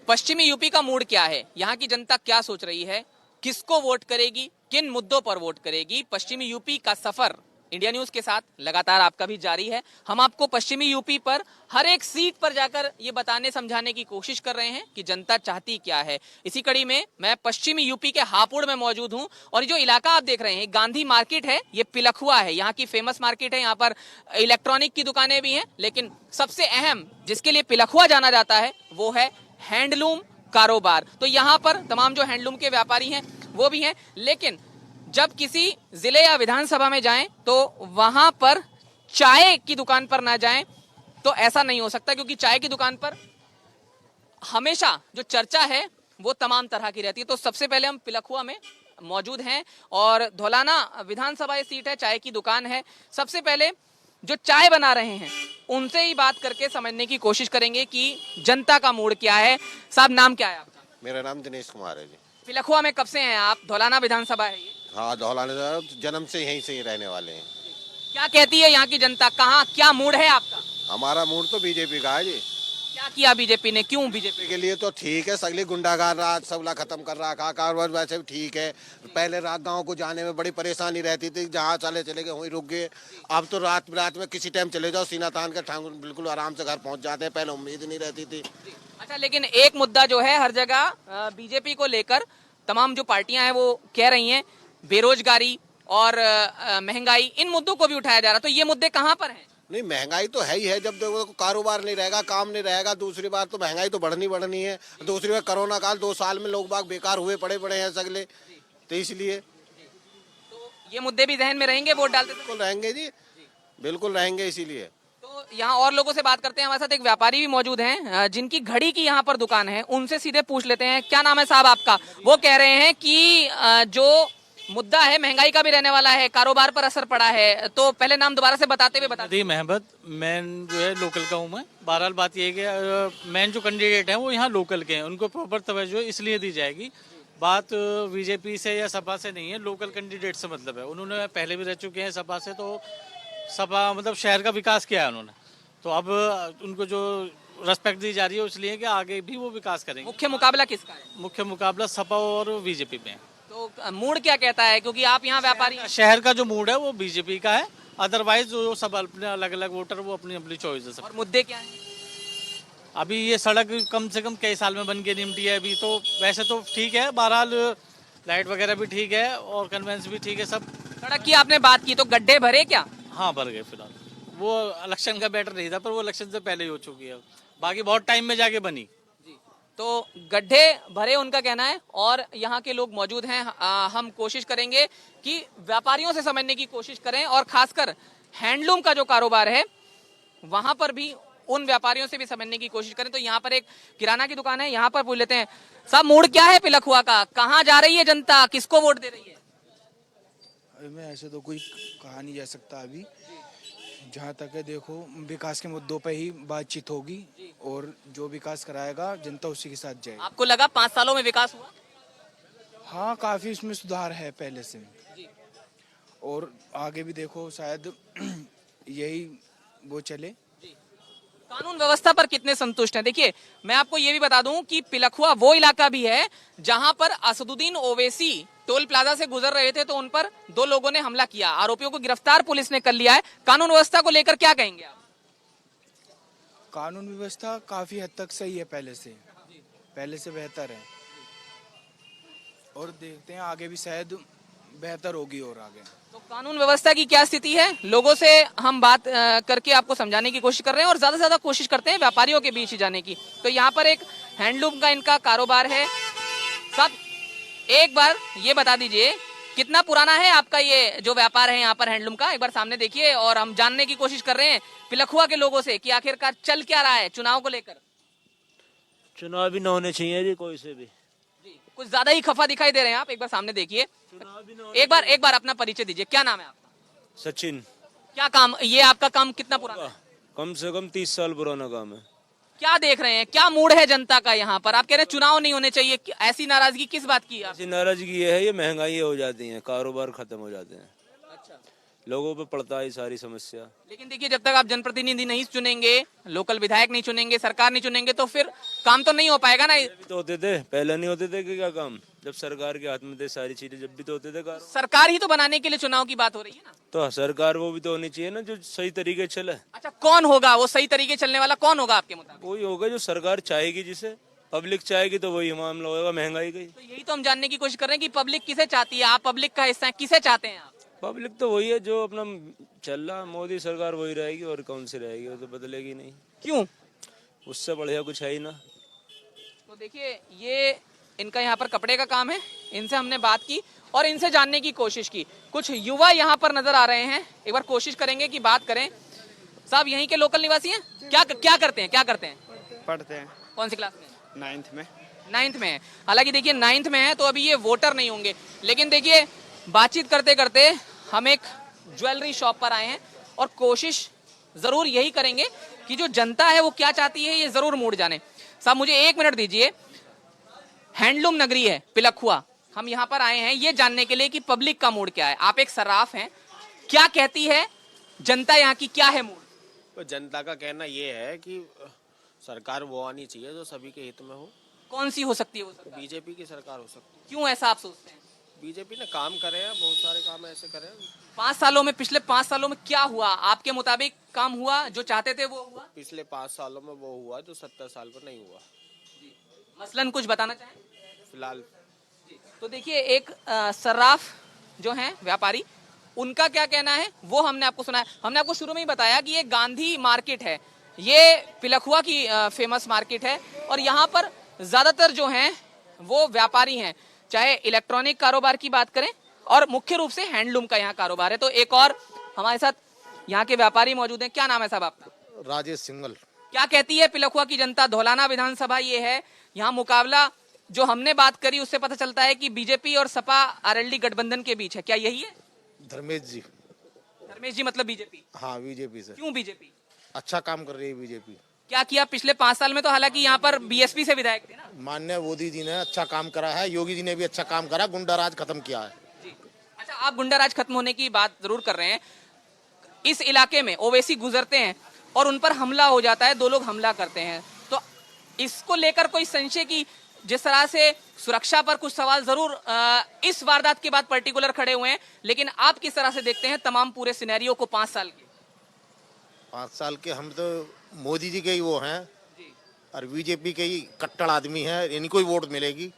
पश्चिमी यूपी का मूड क्या है, यहाँ की जनता क्या सोच रही है, किसको वोट करेगी, किन मुद्दों पर वोट करेगी। पश्चिमी यूपी का सफर इंडिया न्यूज के साथ लगातार आपका भी जारी है। हम आपको पश्चिमी यूपी पर हर एक सीट पर जाकर ये बताने समझाने की कोशिश कर रहे हैं कि जनता चाहती क्या है। इसी कड़ी में मैं पश्चिमी यूपी के हापुड़ में मौजूद हूं और जो इलाका आप देख रहे हैं गांधी मार्केट है, ये पिलखुआ है, यहाँ की फेमस मार्केट है। यहाँ पर इलेक्ट्रॉनिक की दुकानें भी हैं, लेकिन सबसे अहम जिसके लिए पिलखुआ जाना जाता है वो है हैंडलूम कारोबार। तो यहाँ पर तमाम जो हैंडलूम के व्यापारी हैं वो भी हैं, लेकिन जब किसी जिले या विधानसभा में जाएं तो वहां पर चाय की दुकान पर ना जाएं तो ऐसा नहीं हो सकता, क्योंकि चाय की दुकान पर हमेशा जो चर्चा है वो तमाम तरह की रहती है। तो सबसे पहले हम पिलखुआ में मौजूद हैं और धौलाना विधानसभा ये सीट है, चाय की दुकान है। सबसे पहले जो चाय बना रहे हैं उनसे ही बात करके समझने की कोशिश करेंगे कि जनता का मूड क्या है। साहब, नाम क्या है आपका? मेरा नाम दिनेश कुमार है जी। पिलखुआ में कब से हैं आप? धौलाना विधानसभा है ये? हाँ, धौलाने जन्म से यहीं से ही रहने वाले हैं। क्या कहती है यहाँ की जनता, कहाँ क्या मूड है आपका? हमारा मूड तो बीजेपी का है जी। क्या किया बीजेपी ने, क्यों बीजेपी? के लिए तो ठीक है, सगली गुंडागर्द राज सबला खत्म कर रहा, कारोबार वैसे भी ठीक है। पहले रात गांव को जाने में बड़ी परेशानी रहती थी, जहाँ चले गए वहीं रुक गए। अब तो रात में किसी टाइम चले जाओ, सीना तान के ठाकुर बिल्कुल आराम से घर पहुँच जाते हैं। पहले उम्मीद नहीं रहती थी। अच्छा, लेकिन एक मुद्दा जो है हर जगह बीजेपी को लेकर तमाम जो पार्टियां हैं वो कह रही हैं, बेरोजगारी और महंगाई, इन मुद्दों को भी उठाया जा रहा। तो ये मुद्दे कहाँ पर हैं? नहीं, महंगाई तो है ही है। जब देखो कारोबार नहीं रहेगा, काम नहीं रहेगा, दूसरी बात तो महंगाई तो बढ़नी है। दूसरी बात कोरोना काल 2 साल में लोग बाग बेकार हुए पड़े हैं सगले, तो इसलिए तो ये मुद्दे भी जहन में रहेंगे वोट डालते बिल्कुल रहेंगे जी, बिल्कुल रहेंगे। इसीलिए तो यहाँ और लोगों से बात करते हैं। हमारे साथ एक व्यापारी भी मौजूद हैं जिनकी घड़ी की यहाँ पर दुकान है, उनसे सीधे पूछ लेते हैं। क्या नाम है साहब आपका? वो कह रहे हैं कि जो मुद्दा है महंगाई का भी रहने वाला है, कारोबार पर असर पड़ा है। तो पहले नाम दोबारा से बताते हुए बता। नदीम अहमद, मैं जो है लोकल का हूँ मैं। बहरहाल बात ये है कि मेन जो कैंडिडेट हैं वो यहाँ लोकल के हैं, उनको प्रॉपर तवज्जो इसलिए दी जाएगी। बात बीजेपी से या सपा से नहीं है, लोकल कैंडिडेट से मतलब है। उन्होंने पहले भी रह चुके हैं सपा से, तो सपा मतलब शहर का विकास किया है उन्होंने, तो अब उनको जो रेस्पेक्ट दी जा रही है इसलिए कि आगे भी वो विकास करेंगे। मुख्य मुकाबला किसका है? मुख्य मुकाबला सपा और बीजेपी में है। तो मूड क्या कहता है, क्योंकि आप यहाँ व्यापारी? शहर का जो मूड है वो बीजेपी का है, अदरवाइज जो सब अपने अलग अलग वोटर वो अपनी अपनी चॉइस है सब। और मुद्दे क्या हैं? अभी ये सड़क कम से कम कई साल में बन के निपटी है। अभी तो वैसे तो ठीक है, बहरहाल लाइट वगैरह भी ठीक है और कन्वेंस भी ठीक है सब। सड़क की आपने बात की, तो गड्ढे भरे क्या? हाँ, भर गए फिलहाल। वो इलेक्शन का बैटर नहीं था, पर वो इलेक्शन से पहले ही हो चुकी है, बाकी बहुत टाइम में जाके बनी। तो गड्ढे भरे उनका कहना है और यहाँ के लोग मौजूद हैं। हम कोशिश करेंगे कि व्यापारियों से समझने की कोशिश करें और खासकर हैंडलूम का जो कारोबार है वहां पर भी उन व्यापारियों से भी समझने की कोशिश करें। तो यहाँ पर एक किराना की दुकान है, यहाँ पर पूछ लेते हैं। साहब, मूड क्या है पिलखुआ का, कहाँ जा रही है जनता, किसको वोट दे रही है? अभी मैं ऐसे तो कोई कहा नहीं जा सकता अभी। जहाँ तक है देखो, विकास के मुद्दों पे ही बातचीत होगी और जो विकास कराएगा जनता उसी के साथ जाएगी। आपको लगा 5 सालों में विकास हुआ? हाँ, काफी इसमें सुधार है पहले से, और आगे भी देखो शायद यही वो चले। कानून व्यवस्था पर कितने संतुष्ट हैं? देखिए, मैं आपको ये भी बता दूं कि पिलखुआ वो इलाका भी है जहां पर असदुद्दीन ओवैसी टोल प्लाजा से गुजर रहे थे तो उन पर 2 लोगों ने हमला किया। आरोपियों को गिरफ्तार पुलिस ने कर लिया है। कानून व्यवस्था को लेकर क्या कहेंगे आप? कानून व्यवस्था काफी हद तक सही है, पहले से बेहतर है, और देखते हैं आगे भी शायद बेहतर होगी और आगे। तो कानून व्यवस्था की क्या स्थिति है, लोगों से हम बात करके आपको समझाने की कोशिश कर रहे हैं और ज्यादा से ज्यादा कोशिश करते हैं व्यापारियों के बीच ही जाने की। तो यहाँ पर एक हैंडलूम का इनका कारोबार है। साहब, एक बार ये बता दीजिए, कितना पुराना है आपका ये जो व्यापार है यहाँ पर हैंडलूम का? एक बार सामने देखिए और हम जानने की कोशिश कर रहे हैं पिलखुआ के लोगों से कि आखिरकार चल क्या रहा है चुनाव को लेकर। चुनाव भी न होने चाहिए जी, कोई से भी। कुछ ज्यादा ही खफा दिखाई दे रहे हैं आप, एक बार सामने देखिए। एक बार अपना परिचय दीजिए, क्या नाम है आपका? सचिन। क्या काम, ये आपका काम कितना पुराना है? कम से कम 30 साल पुराना काम है। क्या देख रहे हैं, क्या मूड है जनता का यहाँ पर? आप कह रहे हैं चुनाव नहीं होने चाहिए, ऐसी नाराजगी किस बात की है? ऐसी नाराजगी ये है, ये महंगाई हो जाती है, कारोबार खत्म हो जाते हैं। अच्छा, लोगों पे पड़ता है ये सारी समस्या। लेकिन देखिए, जब तक आप जनप्रतिनिधि नहीं चुनेंगे, लोकल विधायक नहीं चुनेंगे, सरकार नहीं चुनेंगे, तो फिर काम तो नहीं हो पाएगा ना। भी तो होते थे, पहले नहीं होते थे कि क्या काम, जब सरकार के हाथ में थे सारी चीजें, जब भी तो होते थे कार। सरकार ही तो बनाने के लिए चुनाव की बात हो रही है ना। तो सरकार वो भी तो होनी चाहिए ना जो सही तरीके से चले। अच्छा, कौन होगा वो सही तरीके चलने वाला, कौन होगा आपके मुताबिक? वही होगा जो सरकार चाहेगी, जिसे पब्लिक चाहेगी तो वही मामला होगा, महंगाई का ही। तो यही तो हम जानने की कोशिश कर रहे हैं कि पब्लिक किसे चाहती है। आप पब्लिक का हिस्सा हैं, किसे चाहते हैं आप? पब्लिक तो वही है जो अपना चल रहा, मोदी सरकार वही रहेगी, और कौन सी रहेगी, वो तो बदलेगी नहीं। क्यों? उससे बढ़िया कुछ है ही ना। तो देखिए, ये इनका यहाँ पर कपड़े का काम है। इनसे हमने बात की और इनसे जानने की कोशिश की। कुछ युवा यहाँ पर नजर आ रहे हैं, एक बार कोशिश करेंगे कि बात करें। साहब यहीं के लोकल निवासी हैं? क्या करते हैं? पढ़ते हैं कौन सी क्लास में? 9th में। 9th में है। हालांकि देखिए 9th में है तो अभी ये वोटर नहीं होंगे। लेकिन देखिए, बातचीत करते करते हम एक ज्वेलरी शॉप पर आए हैं और कोशिश जरूर यही करेंगे कि जो जनता है वो क्या चाहती है, ये जरूर मूड जाने। साहब मुझे 1 मिनट दीजिए। हैंडलूम नगरी है पिलखुआ, हम यहाँ पर आए हैं ये जानने के लिए कि पब्लिक का मूड क्या है। आप एक सर्राफ हैं, क्या कहती है जनता, यहाँ की क्या है मूड? तो जनता का कहना ये है कि सरकार वो आनी चाहिए जो सभी के हित में हो। कौन सी हो सकती है वो सरकार? बीजेपी की सरकार हो सकती है। क्यों ऐसा आप सोचते हैं? बीजेपी ने काम करे हैं, बहुत सारे काम ऐसे करे हैं। 5 सालों में, पिछले 5 सालों में क्या हुआ आपके मुताबिक? काम हुआ, जो चाहते थे वो हुआ? पिछले 5 सालों में वो हुआ जो 70 साल पर नहीं हुआ मसलन कुछ बताना चाहें? फिलहाल। तो देखिए, एक सर्राफ जो हैं व्यापारी, उनका क्या कहना है वो हमने आपको सुनाया। हमने आपको शुरू में ही बताया कि ये गांधी मार्केट है, ये पिलखुआ की फेमस मार्केट है और यहाँ पर ज्यादातर जो हैं वो व्यापारी हैं, चाहे इलेक्ट्रॉनिक कारोबार की बात करें और मुख्य रूप से हैंडलूम का यहाँ कारोबार है। तो एक और हमारे साथ यहाँ के व्यापारी मौजूद हैं। क्या नाम है साहब आपका? राजेश सिंगल। क्या कहती है पिलखुआ की जनता? धौलाना विधानसभा ये है, यहाँ मुकाबला जो हमने बात करी उससे पता चलता है कि बीजेपी और सपा आरएलडी गठबंधन के बीच है। क्या यही है? धर्मेश जी। धर्मेश जी मतलब बीजेपी? हाँ, बीजेपी से। क्यों बीजेपी? अच्छा काम कर रही है बीजेपी। क्या किया पिछले 5 साल में? तो हालांकि यहाँ पर बीएसपी से विधायक थे ना। माननीय मोदी जी ने अच्छा काम करा है, योगी जी ने भी अच्छा काम करा, गुंडा राज खत्म किया है। जी। अच्छा, आप गुंडाराज खत्म होने की बात जरूर कर रहे हैं। इस इलाके में ओवैसी गुजरते हैं और उन पर हमला हो जाता है, 2 लोग हमला करते हैं, तो इसको लेकर कोई संशय की जिस तरह से सुरक्षा पर कुछ सवाल जरूर इस वारदात के बाद पर्टिकुलर खड़े हुए हैं, लेकिन आप किस तरह से देखते हैं तमाम पूरे सिनेरियो को 5 साल के? 5 साल के हम तो मोदी जी के ही वो हैं और बीजेपी के ही कट्टर आदमी हैं, इनको ही वोट मिलेगी,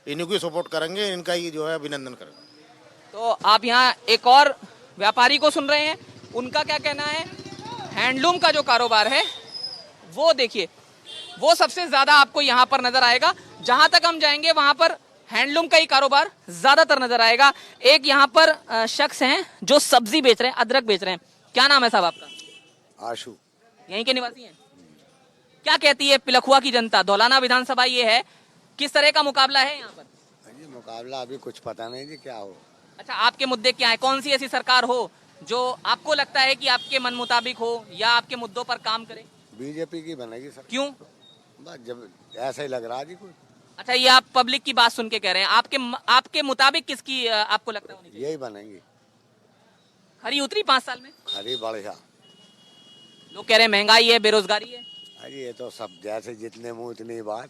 इनको ही सपोर्ट करेंगे, इनका ही जो है अभिनंदन करेंगे। तो आप यहाँ एक और व्यापारी को सुन रहे हैं, उनका क्या कहना है? हैंडलूम का जो कारोबार है वो देखिए, वो सबसे ज्यादा आपको यहाँ पर नजर आएगा। जहां तक हम जाएंगे वहां पर हैंडलूम का ही कारोबार ज्यादातर नजर आएगा। एक यहाँ पर शख्स हैं जो सब्जी बेच रहे हैं, अदरक बेच रहे हैं। क्या नाम है साहब आपका? आशु। यहीं के निवासी हैं? क्या कहती है पिलखुआ की जनता? धौलाना विधानसभा ये है, किस तरह का मुकाबला है यहाँ पर? जी मुकाबला अभी कुछ पता नहीं जी क्या हो। अच्छा, आपके मुद्दे क्या है? कौन सी ऐसी सरकार हो जो आपको लगता है कि आपके मन मुताबिक हो या आपके मुद्दों पर काम करे? बीजेपी की बनेगी सर। क्यों? बस जब ऐसा ही लग रहा है जी कुछ। अच्छा, ये आप पब्लिक की बात सुन के कह रहे हैं। आपके मुताबिक किसकी आपको लगता है होनी चाहिए? यही बनेंगी। खरी उतरी 5 साल में? खरी बढ़िया। लोग कह रहे हैं महंगाई है, बेरोजगारी है। अरे ये तो सब जैसे जितने मुंह उतनी बात।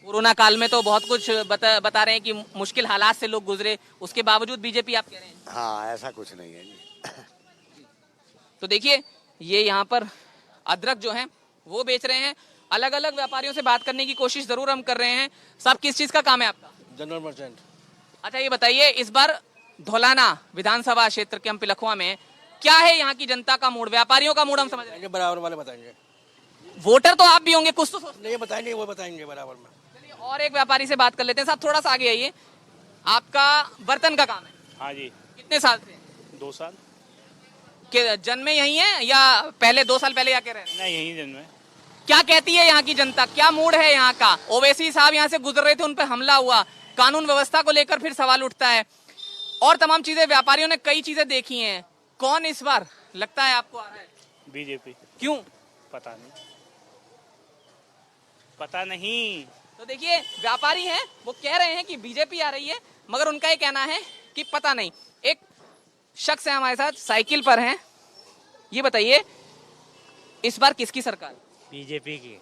कोरोना काल में तो बहुत कुछ बता रहे हैं कि मुश्किल हालात से लोग गुजरे, उसके बावजूद बीजेपी आप कह रहे हैं? हाँ ऐसा कुछ नहीं है जी। तो देखिए, ये यहाँ पर अदरक जो है वो बेच रहे हैं। अलग अलग व्यापारियों से बात करने की कोशिश जरूर हम कर रहे हैं। साहब किस चीज का काम है आपका? General merchant. अच्छा, ये बताइए, इस बार धौलाना विधानसभा क्षेत्र के हम पिलखुआ में क्या है यहाँ की जनता का मूड? व्यापारियों का मूड हम समझ रहे हैं, बराबर वाले बताएंगे। वोटर तो आप भी होंगे, कुछ तो सोचते नहीं बताएंगे, वो बताएंगे बराबर में। हैं। और एक व्यापारी से बात कर लेते हैं। साहब थोड़ा सा आगे आइए। आपका बर्तन का काम है? हाँ जी। कितने साल से? 2 साल। के जन्मे यही है या पहले 2 साल पहले क्या कह रहे हैं? नहीं, यहीं दिन में। क्या कहती है यहाँ की जनता? क्या मूड है यहाँ का? ओवैसी साहब यहाँ से गुजर रहे थे, उन पर हमला हुआ, कानून व्यवस्था को लेकर फिर सवाल उठता है और तमाम चीजें। व्यापारियों ने कई चीजें देखी हैं। कौन इस बार लगता है आपको आ रहा है? बीजेपी। क्यों? पता नहीं, पता नहीं। तो देखिए, व्यापारी हैं वो कह रहे हैं कि बीजेपी आ रही है, मगर उनका ये कहना है कि पता नहीं। एक शख्स है हमारे साथ, साइकिल पर हैं। ये बताइए, इस बार किसकी सरकार? बीजेपी की।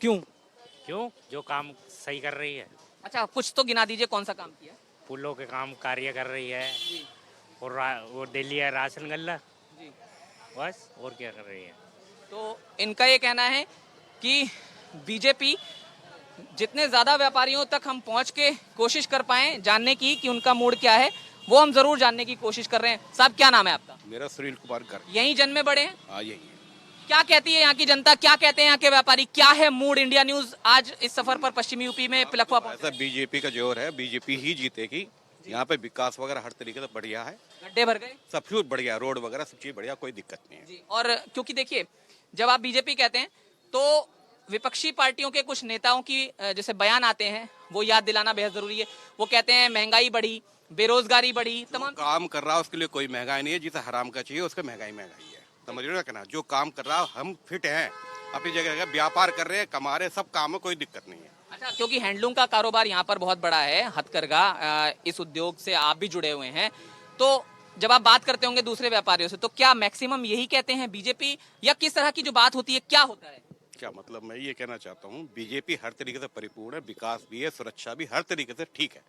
क्यों? क्यों? जो काम सही कर रही है, अच्छा, कुछ तो गिना दीजिए, कौन सा काम किया? पुलों के काम कार्य कर रही है, जी और वो दिल्ली है राशन गल्ला, जी। बस और क्या कर रही है। तो इनका ये कहना है कि बीजेपी जितने ज्यादा व्यापारियों तक हम पहुंच के कोशिश कर पाए जानने की कि उनका मूड क्या है, वो हम जरूर जानने की कोशिश कर रहे हैं। साहब, क्या नाम है आपका? मेरा सुनील कुमार गर्ग। यहीं जन्मे बड़े हैं? हाँ, यही है। क्या कहती है यहाँ की जनता, क्या कहते हैं यहाँ के व्यापारी, क्या है मूड? इंडिया न्यूज आज इस सफर पर पश्चिमी यूपी में पिलखवा पहुंचा। ऐसा बीजेपी का जोर है, बीजेपी ही जीतेगी। यहाँ पे विकास वगैरह हर तरीके से बढ़िया है, गड्ढे भर गए सब कुछ बढ़िया, रोड वगैरह सब चीज बढ़िया, कोई दिक्कत नहीं है। जी। और क्योंकि देखिए, जब आप बीजेपी कहते हैं तो विपक्षी पार्टियों के कुछ नेताओं की जैसे बयान आते हैं, वो याद दिलाना बेहद जरूरी है। वो कहते हैं महंगाई बढ़ी, बेरोजगारी बढ़ी, तमाम काम कर रहा है उसके लिए कोई महंगाई नहीं है, जिसे हराम का चाहिए उसका महंगाई महंगाई है। समझ रहे हो ना कहना? जो काम कर रहा है, हम फिट हैं अपनी जगह, व्यापार कर रहे हैं, कमा रहे हैं, सब काम में कोई दिक्कत नहीं है। अच्छा, क्योंकि हैंडलूम का कारोबार यहाँ पर बहुत बड़ा है, हथकरघा, इस उद्योग से आप भी जुड़े हुए हैं, तो जब आप बात करते होंगे दूसरे व्यापारियों से, तो क्या मैक्सिमम यही कहते हैं बीजेपी, या किस तरह की जो बात होती है, क्या होता है? क्या मतलब, मैं ये कहना चाहता हूँ, बीजेपी हर तरीके से परिपूर्ण है, विकास भी है, सुरक्षा भी, हर तरीके से ठीक है।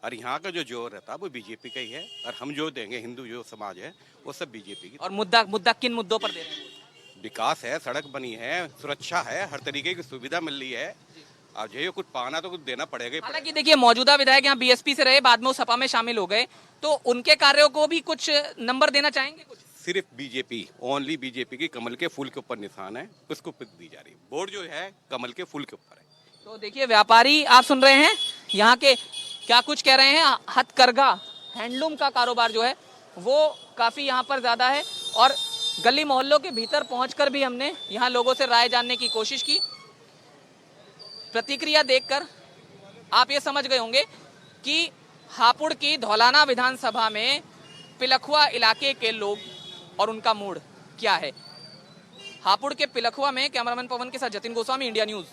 और यहाँ का जो जोर रहता है वो बीजेपी का ही है, और हम जो देंगे, हिंदू जो समाज है वो सब बीजेपी की। और मुद्दा किन मुद्दों पर दे रहे हैं? विकास है, सड़क बनी है, सुरक्षा है, हर तरीके की सुविधा मिल रही है। अब जो कुछ पाना तो कुछ देना पड़ेगा ही पड़ेगा। हालांकि देखिए, मौजूदा विधायक यहाँ बीएसपी से रहे, बाद में वो सपा में शामिल हो गए, तो उनके कार्यों को भी कुछ नंबर देना चाहेंगे? कुछ सिर्फ बीजेपी, ओनली बीजेपी की कमल के फूल के ऊपर निशान है, उसको पिक दी जा रही है। वोट जो है कमल के फूल के ऊपर है। तो देखिए, व्यापारी आप सुन रहे हैं यहाँ के क्या कुछ कह रहे हैं। हथकरघा, हैंडलूम का कारोबार जो है वो काफी यहाँ पर ज्यादा है, और गली मोहल्लों के भीतर पहुंचकर भी हमने यहाँ लोगों से राय जानने की कोशिश की। प्रतिक्रिया देखकर आप ये समझ गए होंगे कि हापुड़ की धौलाना विधानसभा में पिलखवा इलाके के लोग और उनका मूड क्या है। हापुड़ के पिलखवा में कैमरामैन पवन के साथ जतिन गोस्वामी, इंडिया न्यूज।